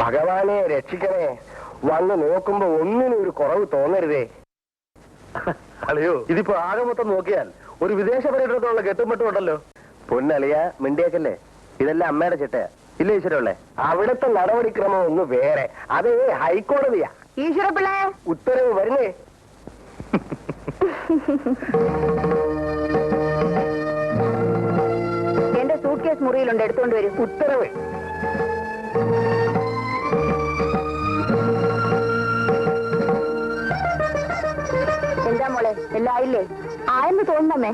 ഭഗവാനെ രക്ഷിക്കണേ. വന്ന് നോക്കുമ്പോ ഒന്നിനും ഒരു കുറവ് തോന്നരുതേ. അളിയോ, ഇതിപ്പോ ആകെ മൊത്തം നോക്കിയാൽ ഒരു വിദേശ പര്യടനത്തിലുള്ള കെട്ടുംപെട്ടും ഉണ്ടല്ലോ. പൊന്നളിയ മിണ്ടിയേക്കല്ലേ, ഇതെല്ലാം അമ്മയുടെ ചിട്ടയാ. ഇല്ല ഈശ്വരല്ലേ, അവിടുത്തെ നടപടിക്രമം ഒന്ന് വേറെ. അത് ഹൈക്കോടതിയാ. ഈശ്വരപ്പിള്ളേ, ഉത്തരവ് വരുന്നേ. എന്റെ സൂട്ട് കേസ് മുറിയിലുണ്ട്, എടുത്തോണ്ട് വരും. ഉത്തരവ്. എന്താ മോളെ, എല്ലാം ആയില്ലേ? ആയെന്ന് തോന്നുന്നമ്മേ.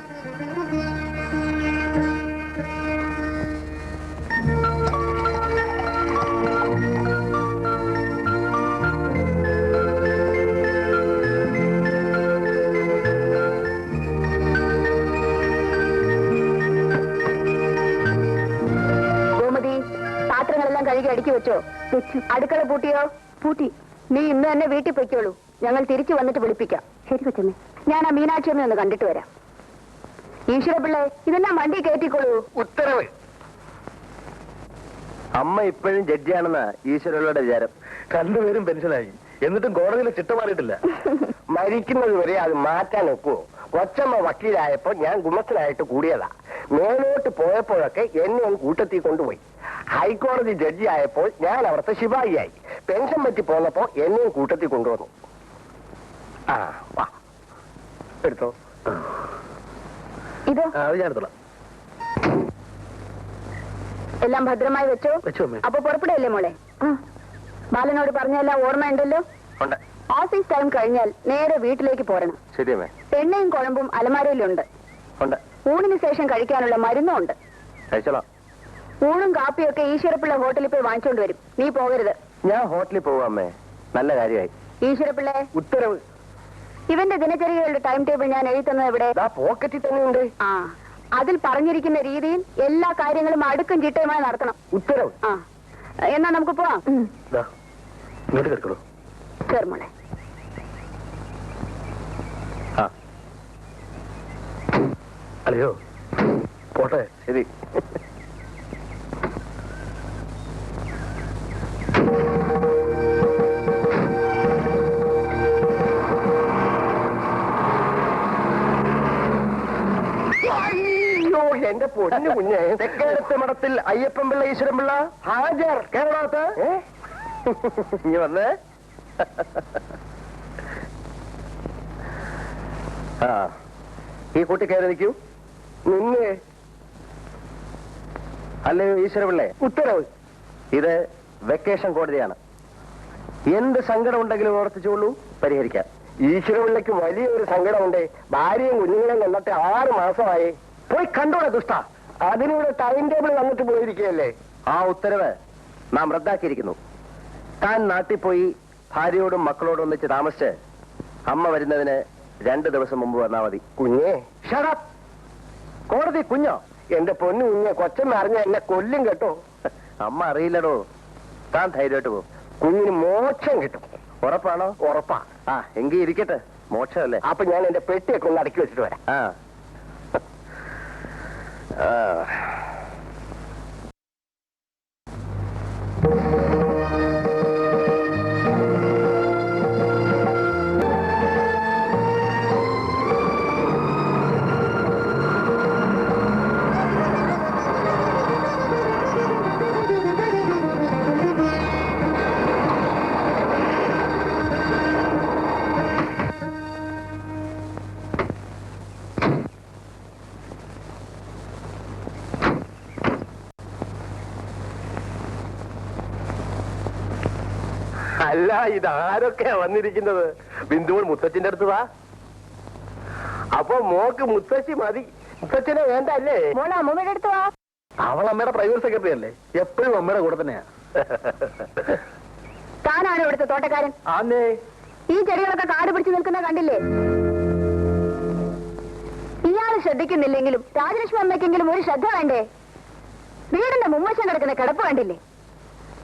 പാത്രങ്ങളെല്ലാം കഴുകി അടുക്കി വെച്ചോ? വെച്ചു. അടുക്കള പൂട്ടിയോ? പൂട്ടി. നീ ഇന്ന് തന്നെ വീട്ടിൽ പൊയ്ക്കോളൂ, ഞങ്ങൾ തിരിച്ചു വന്നിട്ട് വിളിപ്പിക്കാം. ശരി കൊച്ചമ്മേ. ഞാൻ ആ മീനാക്ഷി അമ്മ ഒന്ന് കണ്ടിട്ട് വരാം. ഈശ്വരപിള്ളേ, ഇതെല്ലാം വണ്ടി കയറ്റിക്കോളൂ. ഉത്തരവ്. അമ്മ ഇപ്പോഴും ജഡ്ജിയാണെന്നാ ഈശ്വരയുടെ വിചാരം. രണ്ടുപേരും പെൻഷനായി, എന്നിട്ടും കോടതിയിൽ ചിട്ട മാറിയിട്ടില്ല. മരിക്കുന്നത് വരെ അത് മാറ്റാൻ ഒക്കുവോ? കൊച്ചമ്മ വക്കീലായപ്പോ ഞാൻ ഗുമസ്തനായിട്ട് കൂടിയതാ. മേലോട്ട് പോയപ്പോഴൊക്കെ എന്നെ കൂട്ടത്തിൽ കൊണ്ടുപോയി. ഹൈക്കോടതി ജഡ്ജി ആയപ്പോൾ ഞാൻ അവിടുത്തെ ശിപായിയായി. പെൻഷൻ പറ്റി പോന്നപ്പോ എന്നെയും കൂട്ടത്തിൽ കൊണ്ടുവന്നു. ആ വാ, എടുത്തോ. ഇതോ? അത് ഞാൻ എടുത്തോളാം. എല്ലാം ഭദ്രമായി വെച്ചോ? വെച്ചോ അമ്മേ. അപ്പൊ പുറപ്പെടല്ലേ മോളെ? ബാലനോട് പറഞ്ഞെല്ലാം ഓർമ്മയുണ്ടല്ലോ? ഉണ്ട്. ഓഫീസ് ടൈം കഴിഞ്ഞാൽ നേരെ വീട്ടിലേക്ക് പോരണം. ശരിയമ്മേ. എണ്ണയും കുഴമ്പും അലമാരയിലുണ്ട്. ഉണ്ട്. ഊണിന് ശേഷം കഴിക്കാനുള്ള മരുന്നും ഉണ്ട്. കഴിച്ചോളാം. ഊണും കാപ്പിയൊക്കെ ഈശ്വരപ്പിള്ള ഹോട്ടലിൽ പോയി വാങ്ങിച്ചോണ്ട് വരും. നീ പോകരുത്. ഞാൻ ഹോട്ടലിൽ പോവാമ്മേ. നല്ല കാര്യമായി. ഈശ്വരപ്പിള്ളേ, ഉത്തരവ്. ഇവന്റെ ദിനചര്യകളുടെ ടൈം ടേബിൾ ഞാൻ എഴുതി തന്നത് എവിടെ? പോക്കറ്റിൽ തന്നെയുണ്ട്. ആ, അതിൽ പറഞ്ഞിരിക്കുന്ന രീതിയിൽ എല്ലാ കാര്യങ്ങളും അടുക്കും ചിട്ടയുമായി നടത്തണം. ഉത്തരവ്. ആ, എന്നാ നമുക്ക് പോവാം. ഇങ്ങോട്ട് കേൾക്കണോ? കേറുമോളെ. അല്ലയോ, പോട്ടെ. ശരി. എന്റെ പൊന്നു കുഞ്ഞെ, തെക്കേടത്ത് മഠത്തിൽ അയ്യപ്പൻ പിള്ള ഈശ്വരൻ പിള്ള ഹാജർ. കേരളത്ത് ഇനി വന്നേ. ആ, ഈ കൂട്ടി കയറി നിൽക്കൂ. നിന്നെ. അല്ലയോ ഈശ്വരപിള്ളേ, ഉത്തരവ്. ഇത് വെക്കേഷൻ കോടതിയാണ്. എന്ത് സങ്കടം ഉണ്ടെങ്കിലും ഓർത്തിച്ചോളൂ, പരിഹരിക്കാം. ഈശ്വരപിള്ളയ്ക്ക് വലിയൊരു സങ്കടമുണ്ട്. ഭാര്യയും കുഞ്ഞുങ്ങളെയും കൊന്നിട്ട് 6 മാസമായി. പോയി കണ്ടോളെ ദുഷ്ട. അതിനൂടെ ടൈം ടേബിൾ വന്നിട്ട് പോയിരിക്കുകയല്ലേ. ആ ഉത്തരവ് നാം റദ്ദാക്കിയിരിക്കുന്നു. താൻ നാട്ടിൽ പോയി ഭാര്യയോടും മക്കളോടും ഒന്നിച്ച് താമസിച്ച് അമ്മ വരുന്നതിന് 2 ദിവസം മുമ്പ് വന്നാൽ മതി. കുഞ്ഞേ, ഷടപ്പ്. കോടതി കുഞ്ഞോ? എന്റെ പൊന്നു കുഞ്ഞെ, കൊച്ചമ്മ അറിഞ്ഞ എന്നെ കൊല്ലും കേട്ടോ. അമ്മ അറിയില്ലടോ. താൻ ധൈര്യമായിട്ട് പോകും. കുഞ്ഞിന് മോക്ഷം കിട്ടും. ഉറപ്പാണോ? ഉറപ്പാ. ആ, എങ്കിൽ ഇരിക്കട്ടെ. മോക്ഷമല്ലേ. അപ്പൊ ഞാൻ എന്റെ പെട്ടിയൊക്കെ ഒന്ന് അടക്കി വെച്ചിട്ട് വരാം. ആ. അല്ല, ഇതാരൊക്കെയാ വന്നിരിക്കുന്നത്? ബിന്ദുവൾ മുത്തച്ഛന്റെ അടുത്ത് വാ. അപ്പൊ മോക്ക് മുത്തശ്ശി മതി, മുത്തച്ഛനെ വേണ്ട അല്ലേ? മോളെ അമ്മയുടെ അടുത്ത് വാ. അവൾ അമ്മയുടെ പ്രൈവറ്റ് സെക്രട്ടറി അല്ലേ? എപ്പോഴും അമ്മയുടെ കൂടെ തന്നെയാ. താനാണ് ഇവിടുത്തെ തോട്ടക്കാരൻ? ആന്നേ. ഈ ചെടികളൊക്കെ കാട് പിടിച്ച് നിൽക്കുന്ന കണ്ടില്ലേ? ഇയാള് ശ്രദ്ധിക്കുന്നില്ലെങ്കിലും രാജലക്ഷ്മി അമ്മയ്ക്കെങ്കിലും ഒരു ശ്രദ്ധ വേണ്ടേ? വീടിന്റെ മുമ്മശം കിടക്കുന്ന കിടപ്പ് കണ്ടില്ലേ?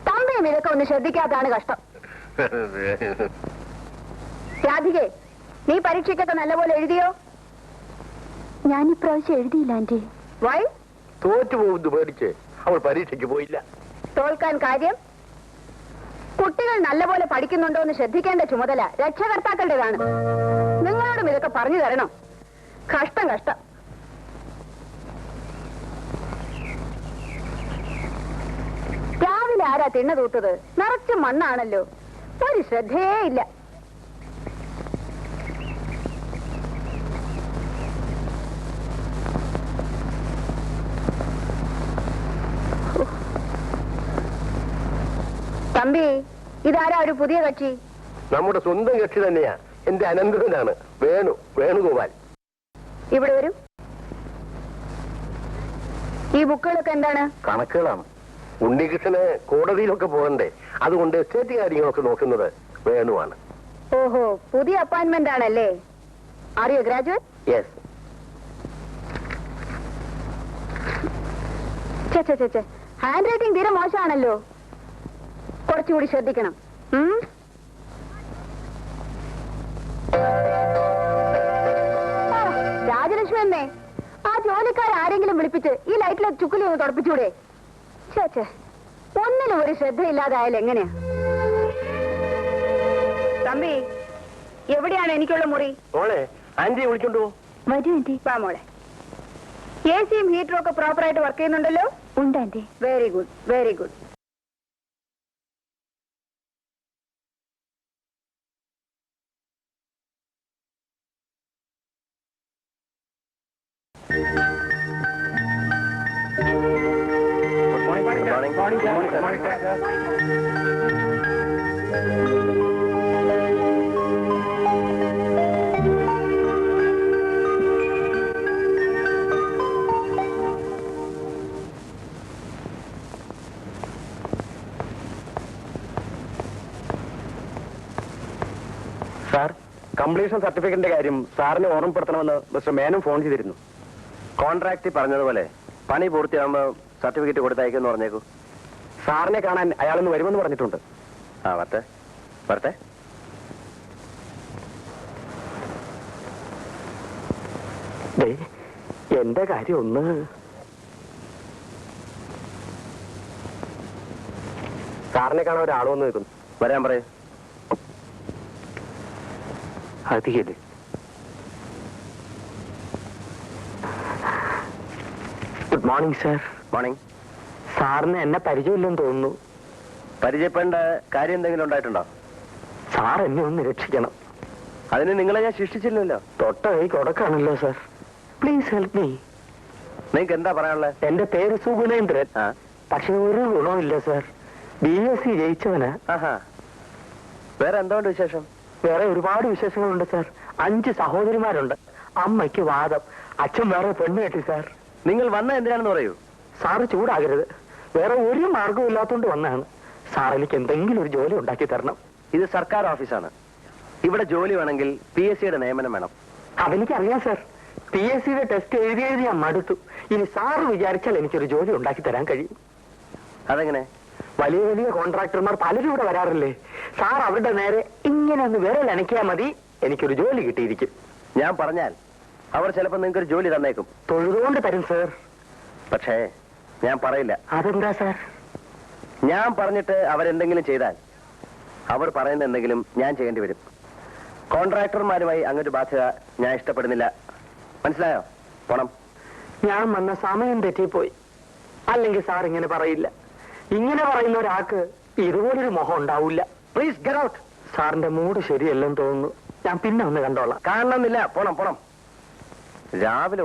തമ്പയും ഇതൊക്കെ ഒന്ന് ശ്രദ്ധിക്കാത്തതാണ് കഷ്ടം. രാധികേ, നീ പരീക്ഷയ്ക്കൊക്കെ നല്ലപോലെ എഴുതിയോ? ഞാനിപ്രാവശ്യം എഴുതിയില്ല ആന്റി. വൈ? തോറ്റു പോകുന്നു പേടിച്ച് അവൾ പരീക്ഷയ്ക്ക് പോയില്ല. തോൽക്കാൻ കാര്യം? കുട്ടികൾ നല്ലപോലെ പഠിക്കുന്നുണ്ടോ എന്ന് ശ്രദ്ധിക്കേണ്ട ചുമതല രക്ഷകർത്താക്കളുടേതാണ്. നിങ്ങളോടും ഇതൊക്കെ പറഞ്ഞു തരണം. കഷ്ടം കഷ്ടം. രാവിലെ ആരാ തിണ്ണ തൂത്തത്? നിറച്ച് മണ്ണാണല്ലോ. ഒരു ശ്രദ്ധയേ ഇല്ല. തമ്പി, ഇതാരാ ഒരു പുതിയ കക്ഷി? നമ്മുടെ സ്വന്തം കക്ഷി തന്നെയാ. എന്റെ അനന്തരനാണ് വേണുഗോപാൽ. ഇവിടെ വരും. ഈ ബുക്കുകളൊക്കെ എന്താണ്? കണക്കുകളാണ്. ഉണ്ണികൃഷ്ണന് കോടതിയിലൊക്കെ പോകണ്ടേ, അതുകൊണ്ട് എസ്റ്റേറ്റ് കാര്യങ്ങളൊക്കെ നോക്കുന്നത് വേണുവാണ്. ഓഹോ, പുതിയ അപ്പോയിന്റ്മെന്റ് ആണല്ലേ? Are you graduate? Yes. Hand writing തീരെ മോശമാണല്ലോ. കുറച്ചുകൂടി ശ്രദ്ധിക്കണം. രാജലക്ഷ്മി എന്നേ, ആ ജോലിക്കാരെങ്കിലും വിളിപ്പിച്ച് ഈ ലൈറ്റിലെ ചുക്കുലി ഒന്ന് തുടപ്പിച്ചൂടെ? ചേച്ചേ, ഒന്നിനും ഒരു ശ്രദ്ധയില്ലാതായാലും എങ്ങനെയാ? തമ്പി, എവിടെയാണ് എനിക്കുള്ള മുറി? മോളെ, ആന്റിയെ വിളിച്ചോണ്ടു പോ. വരൂ ആന്റി. വാ മോളെ. എസിയും ഹീറ്ററും ഒക്കെ പ്രോപ്പറായിട്ട് വർക്ക് ചെയ്യുന്നുണ്ടല്ലോ? ഉണ്ട് aunty. Very good, very good. Sir, completion സർട്ടിഫിക്കറ്റിന്റെ കാര്യം സാറിനെ ഓർമ്മപ്പെടുത്തണമെന്ന് മിസ്റ്റർ മേനും ഫോൺ ചെയ്തിരുന്നു. കോൺട്രാക്ട് പറഞ്ഞതുപോലെ പണി പൂർത്തിയാകുമ്പോൾ സർട്ടിഫിക്കറ്റ് കൊടുത്തയക്കുമെന്ന് പറഞ്ഞേക്കൂ. സാറിനെ കാണാൻ അയാളൊന്ന് വരുമെന്ന് പറഞ്ഞിട്ടുണ്ട്. ആ, വരട്ടെ വരട്ടെ. എന്റെ കാര്യം ഒന്ന് സാറിനെ കാണാൻ ഒരാൾ വന്ന് നിൽക്കുന്നു. വരാൻ പറയൂ. അതില്ലേ, ഗുഡ് മോർണിംഗ് സാർ. മോർണിംഗ്. സാറിന് എന്നെ പരിചയമില്ലെന്ന് തോന്നുന്നു. പരിചയപ്പെടേണ്ട കാര്യം എന്തെങ്കിലും ഉണ്ടായിട്ടുണ്ടോ? സാർ എന്നെ ഒന്ന് രക്ഷിക്കണം. അതിന് നിങ്ങളെ ഞാൻ ശിക്ഷിച്ചില്ലല്ലോ. തൊട്ട കൈ കൊടുക്കാണല്ലോ സാർ. Please help me. നിങ്ങൾക്ക് എന്താ പറയാനുള്ളത്? എന്റെ പേര് സുഗുണേന്ദ്രൻ. പക്ഷെ ഒരു ഗുണമില്ല സാർ. BSc ജയിച്ചവന്. വേറെ എന്തുകൊണ്ട് വിശേഷം? വേറെ ഒരുപാട് വിശേഷങ്ങളുണ്ട് സാർ. 5 സഹോദരിമാരുണ്ട്. അമ്മയ്ക്ക് വാദം, അച്ഛൻ വേറെ പെണ്ണ് കെട്ടി സാർ. നിങ്ങൾ വന്ന എന്തിനാണെന്ന് പറയൂ. സാറ് ചൂടാകരുത്. വേറെ ഒരു മാർഗവും ഇല്ലാത്തോണ്ട് വന്നാണ്. സാർ എനിക്ക് എന്തെങ്കിലും ഒരു ജോലി ഉണ്ടാക്കി തരണം. ഇത് സർക്കാർ ഓഫീസാണ്. ഇവിടെ ജോലി വേണമെങ്കിൽ PSCയുടെ നിയമനം വേണം. അതെനിക്കറിയാം സാർ. PSCയുടെ ടെസ്റ്റ് എഴുതി ഞാൻ മടുത്തു. ഇനി സാറ് വിചാരിച്ചാൽ എനിക്കൊരു ജോലി ഉണ്ടാക്കി തരാൻ കഴിയും. അതെങ്ങനെ? വലിയ വലിയ കോൺട്രാക്ടർമാർ പലരും ഇവിടെ വരാറില്ലേ? സാർ അവരുടെ നേരെ ഇങ്ങനെ ഒന്ന് വിരൽ അനക്കിയാൽ മതി, എനിക്കൊരു ജോലി കിട്ടിയിരിക്കും. ഞാൻ പറഞ്ഞാൽ അവർ ചിലപ്പോൾ നിങ്ങൾക്കൊരു ജോലി തന്നേക്കും. തൊഴുതുകൊണ്ട് തരും സാർ. പക്ഷേ ഞാൻ പറയില്ല. അതെന്താ സാർ? ഞാൻ പറഞ്ഞിട്ട് അവരെന്തെങ്കിലും ചെയ്താൽ അവർ പറയുന്ന എന്തെങ്കിലും ഞാൻ ചെയ്യേണ്ടി വരും. കോൺട്രാക്ടർമാരുമായി അങ്ങൊരു ബാധ്യത ഞാൻ ഇഷ്ടപ്പെടുന്നില്ല. മനസ്സിലായോ? പോണം. ഞാൻ വന്ന സമയം തെറ്റിപ്പോയി. അല്ലെങ്കിൽ സാർ ഇങ്ങനെ പറയില്ല. ഇങ്ങനെ പറയുന്ന ഒരാൾക്ക് ഇതുപോലൊരു മുഖം ഉണ്ടാവില്ല. Please get out. സാറിന്റെ മൂഡ് ശരിയല്ലെന്ന് തോന്നുന്നു. ഞാൻ പിന്നെ ഒന്ന് കണ്ടോളാം. കാണണമെന്നില്ല. പോണം പോണം. രാവിലെ